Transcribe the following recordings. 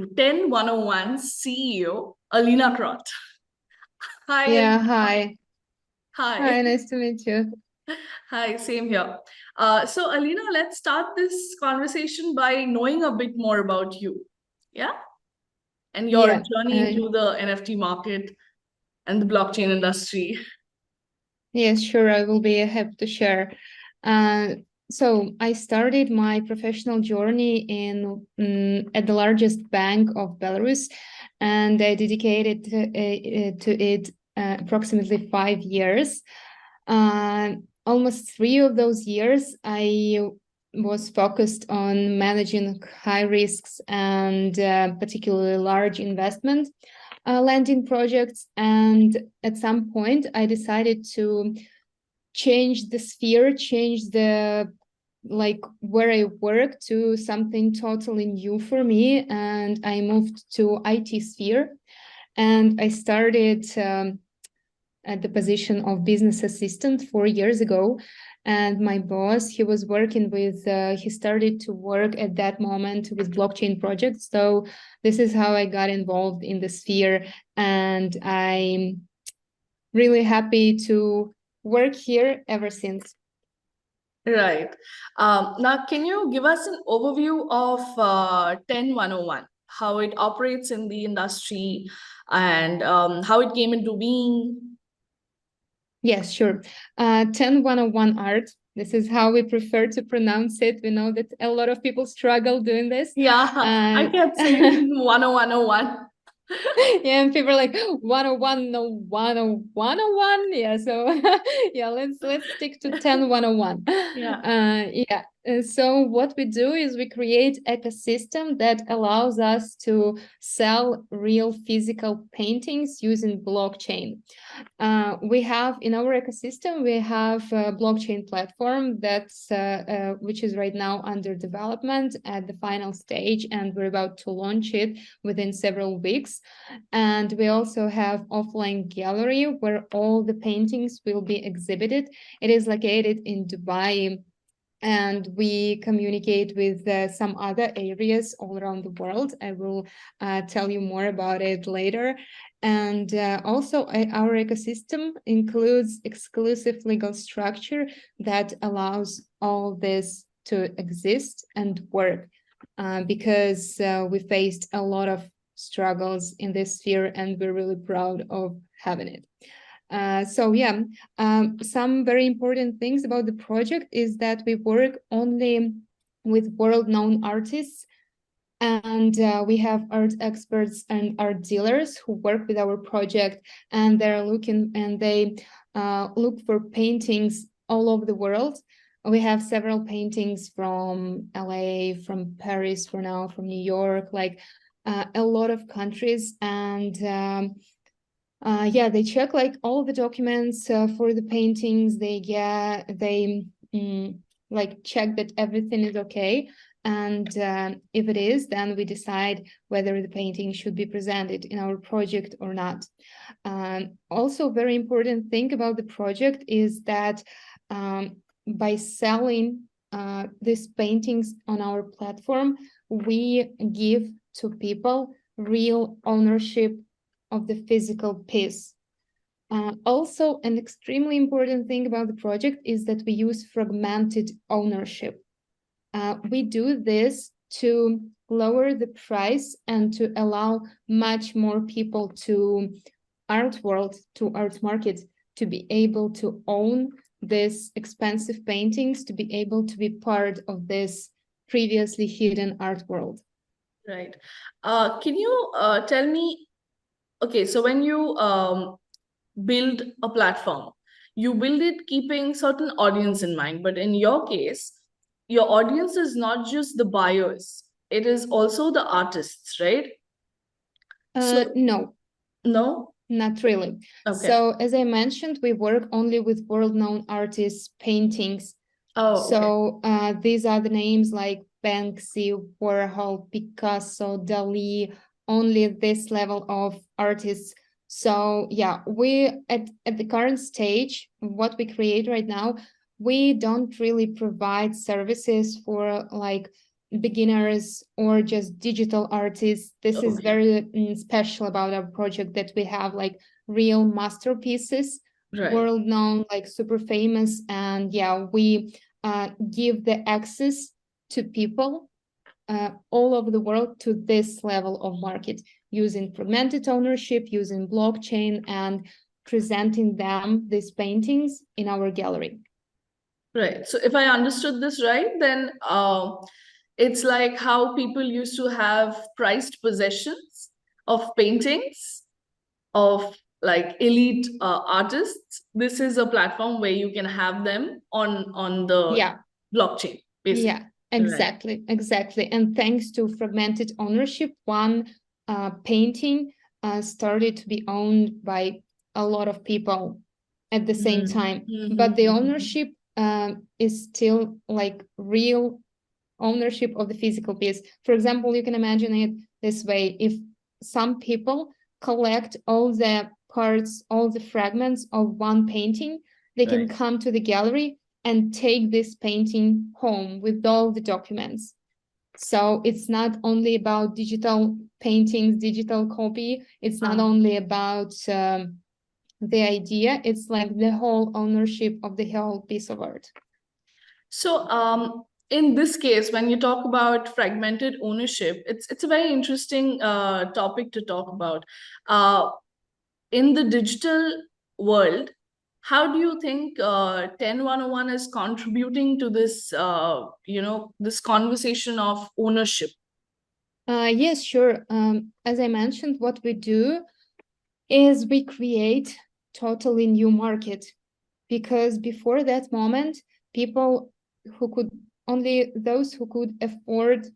to 10-101 CEO, Alina Krot. Hi, Yeah, Alina. hi. Hi. Hi, nice to meet you. Hi, same here. So, Alina, let's start this conversation by knowing a bit more about you. Yeah? And your Yeah, journey into the NFT market and the blockchain industry. yes, sure, I will be happy to share. Uh, so I started my professional journey in at the largest bank of Belarus, and I dedicated to it approximately 5 years. Almost 3 of those years, I was focused on managing high risks and particularly large investment lending projects. And at some point, I decided to change the sphere, change the like where I work to something totally new for me. And I moved to IT sphere, and I started at the position of business assistant 4 years ago. And my boss, he was working with, he started to work at that moment with blockchain projects. So this is how I got involved in the sphere. And I'm really happy to work here ever since. Right. Now, can you give us an overview of 10-101, how it operates in the industry and how it came into being? Yes, sure. 10-101 art. This is how we prefer to pronounce it. We know that a lot of people struggle doing this. Yeah, I Uh, kept saying 10101. yeah, and people are like 101, no 101. Yeah, so yeah, let's stick to 10-101. Yeah. Yeah. So what we do is we create ecosystem that allows us to sell real physical paintings using blockchain. We have in our ecosystem, we have a blockchain platform that's which is right now under development at the final stage, and we're about to launch it within several weeks. And we also have offline gallery where all the paintings will be exhibited. It is located in Dubai, and we communicate with some other areas all around the world. I will tell you more about it later. And also, our ecosystem includes exclusive legal structure that allows all this to exist and work, because we faced a lot of struggles in this sphere, and we're really proud of having it. So yeah, some very important things about the project is that we work only with world-known artists, and we have art experts and art dealers who work with our project, and they're looking and they look for paintings all over the world. We have several paintings from LA, from Paris for now, from New York, like a lot of countries. And yeah, they check like all the documents for the paintings. They like check that everything is okay. And if it is, then we decide whether the painting should be presented in our project or not. Also, very important thing about the project is that by selling these paintings on our platform, we give to people real ownership of the physical piece. Also, an extremely important thing about the project is that we use fragmented ownership. We do this to lower the price and to allow much more people to art world, to art market, to be able to own these expensive paintings, to be able to be part of this previously hidden art world. Right. Can you tell me, okay, so when you build a platform, you build it keeping certain audience in mind, but in your case, your audience is not just the buyers, it is also the artists, right? So, No, no? not really. Okay. So, as I mentioned, we work only with world-known artists' paintings. Oh, okay. So, these are the names like Banksy, Warhol, Picasso, Dali, only this level of artists. So, yeah, we at the current stage, what we create right now, we don't really provide services for like beginners or just digital artists. This is Okay. very special about our project, that we have like real masterpieces, Right. world known, like super famous. And yeah, we give the access to people all over the world to this level of market, using fragmented ownership, using blockchain, and presenting them, these paintings, in our gallery. Right. So if I understood this right, then it's like how people used to have prized possessions of paintings of like elite artists. This is a platform where you can have them on the Yeah, blockchain, basically. yeah, Right. exactly. And thanks to fragmented ownership, one painting started to be owned by a lot of people at the same time. But the Mm-hmm. ownership is still like real ownership of the physical piece. For example, you can imagine it this way: if some people collect all the parts, all the fragments of one painting, they can Right. come to the gallery and take this painting home with all the documents. So it's not only about digital paintings, digital copy. It's not only about the idea. It's like the whole ownership of the whole piece of art. So, in this case, when you talk about fragmented ownership, it's a very interesting topic to talk about. Uh, in the digital world, how do you think 10101 is contributing to this, this conversation of ownership? Yes, sure. As I mentioned, what we do is we create totally new market, because before that moment, people who could, only those who could afford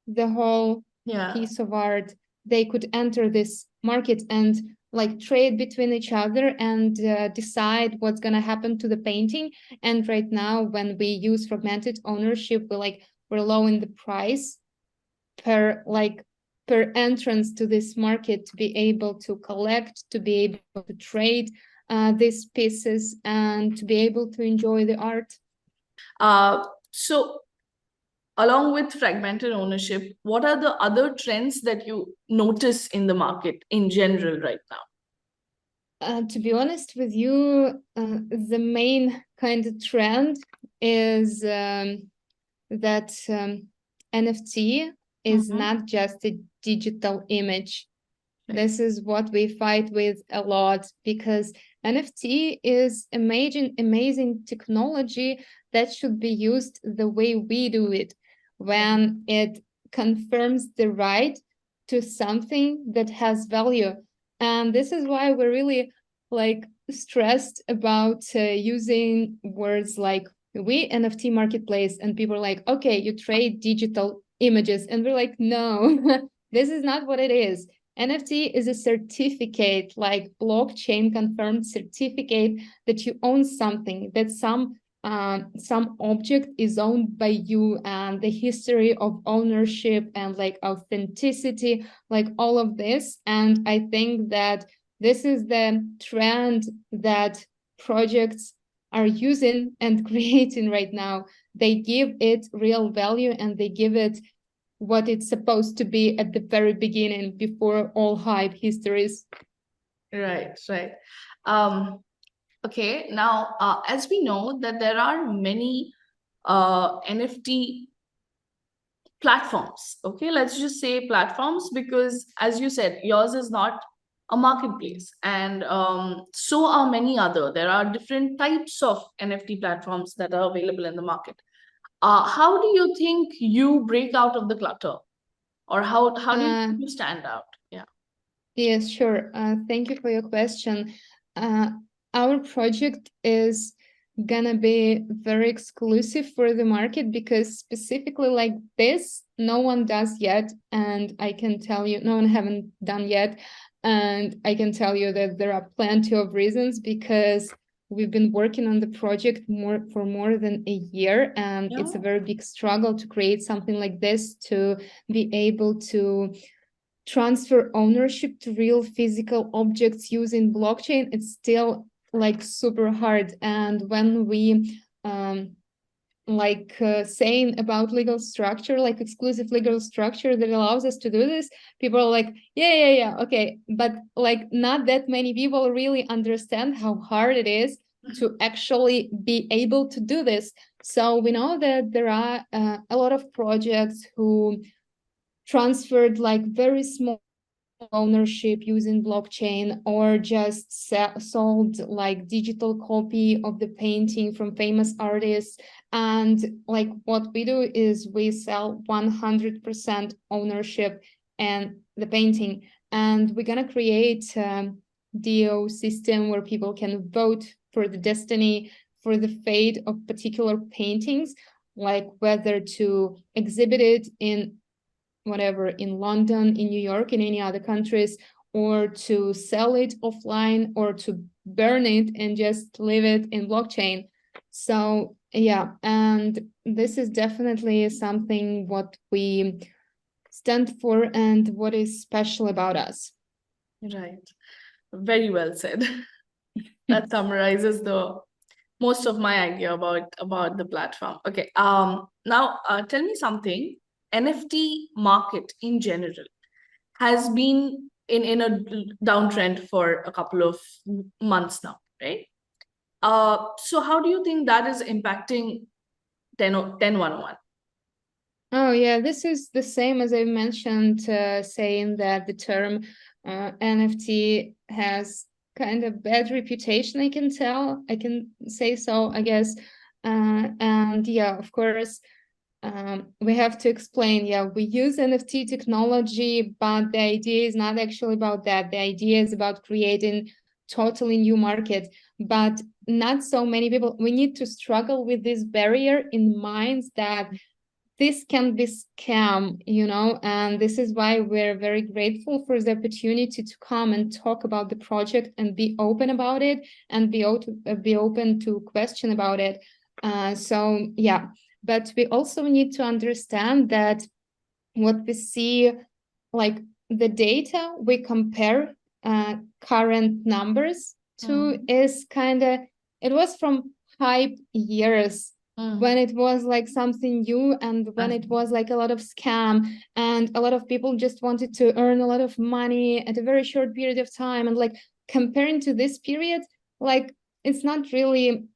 the whole Yeah. piece of art, they could enter this market and like trade between each other and decide what's going to happen to the painting. And right now, when we use fragmented ownership, we're lowering the price per entrance to this market, to be able to collect, to be able to trade these pieces, and to be able to enjoy the art. So, along with fragmented ownership, what are the other trends that you notice in the market in general right now? To be honest with you, the main kind of trend is that NFT is Mhm. not just a digital image. Right. This is what we fight with a lot, because NFT is amazing technology that should be used the way we do it, when it confirms the right to something that has value. And this is why we're really like stressed about using words like we NFT marketplace, and people are like, okay, you trade digital images, and we're like, no, this is not what it is. NFT is a certificate, like blockchain confirmed certificate, that you own something, that some object is owned by you, and the history of ownership and like authenticity, like all of this. And I think that this is the trend that projects are using and creating right now. They give it real value, and they give it what it's supposed to be at the very beginning, before all hype histories. Right, right. Um, okay, now as we know that there are many NFT platforms. Okay, let's just say platforms because, as you said, yours is not a marketplace, and so are many other. There are different types of NFT platforms that are available in the market. How do you think you break out of the clutter, or how do you Uh, think you stand out? Yeah. yes, sure. Thank you for your question. Uh, our project is gonna be very exclusive for the market, because specifically like this, no one does yet, and I can tell you, no one haven't done yet, and I can tell you that there are plenty of reasons, because we've been working on the project for more than a year, and Yeah. it's a very big struggle to create something like this, to be able to transfer ownership to real physical objects using blockchain. It's still like super hard. And when we saying about legal structure, like exclusive legal structure that allows us to do this, people are like, yeah, okay. But like not that many people really understand how hard it is to actually be able to do this. So we know that there are a lot of projects who transferred like very small ownership using blockchain, or just sold like digital copy of the painting from famous artists. And like what we do is we sell 100% ownership and the painting, and we're gonna create DO system where people can vote for the destiny, for the fate of particular paintings, like whether to exhibit it in whatever, in London, in New York, in any other countries, or to sell it offline, or to burn it and just leave it in blockchain. So yeah, and this is definitely something what we stand for and what is special about us. Right. Very well said. That summarizes the most of my idea about the platform. Okay. Now tell me something. NFT market in general has been in a downtrend for a couple of months now, right? So how do you think that is impacting 10 101? Oh yeah, this is the same as I mentioned, saying that the term NFT has kind of bad reputation. I can tell, I can say so, I guess. And yeah, of course, we have to explain. Yeah, we use NFT technology, but the idea is not actually about that. The idea is about creating totally new market. But not so many people. We need to struggle with this barrier in minds that this can be scam, and this is why we're very grateful for the opportunity to come and talk about the project and be open about it, and be open to question about it. So yeah, but we also need to understand that what we see, like the data we compare current numbers to, is kind of, it was from hype years, when it was like something new, and when it was like a lot of scam, and a lot of people just wanted to earn a lot of money at a very short period of time. And like comparing to this period, like it's not really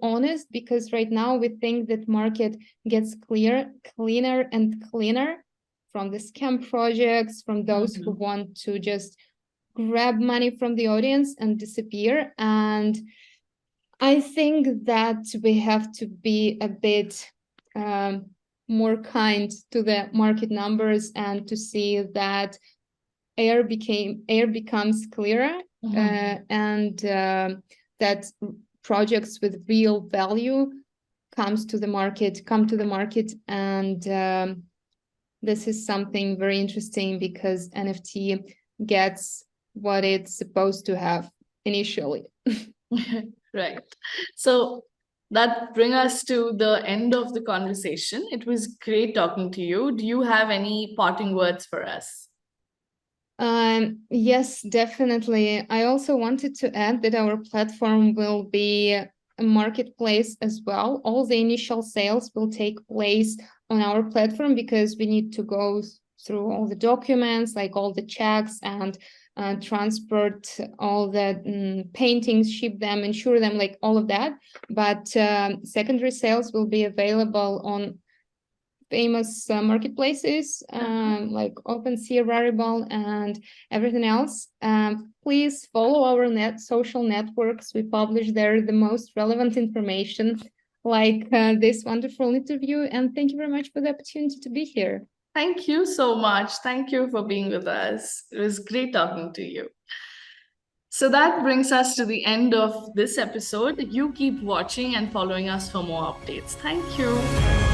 honest, because right now we think that market gets cleaner and cleaner from the scam projects, from those who want to just grab money from the audience and disappear. And I think that we have to be a bit more kind to the market numbers, and to see that air becomes clearer, and that projects with real value come to the market. And this is something very interesting, because NFT gets what it's supposed to have initially. Right. So that brings us to the end of the conversation. It was great talking to you. Do you have any parting words for us? Yes, definitely. I also wanted to add that our platform will be a marketplace as well. All the initial sales will take place on our platform, because we need to go through all the documents, like all the checks, and transport all the paintings, ship them, insure them, like all of that. But secondary sales will be available on famous marketplaces, like OpenSea, Rarible, and everything else. Please follow our social networks. We publish there the most relevant information, like this wonderful interview. And thank you very much for the opportunity to be here. Thank you so much. Thank you for being with us. It was great talking to you. So that brings us to the end of this episode. You keep watching and following us for more updates. Thank you.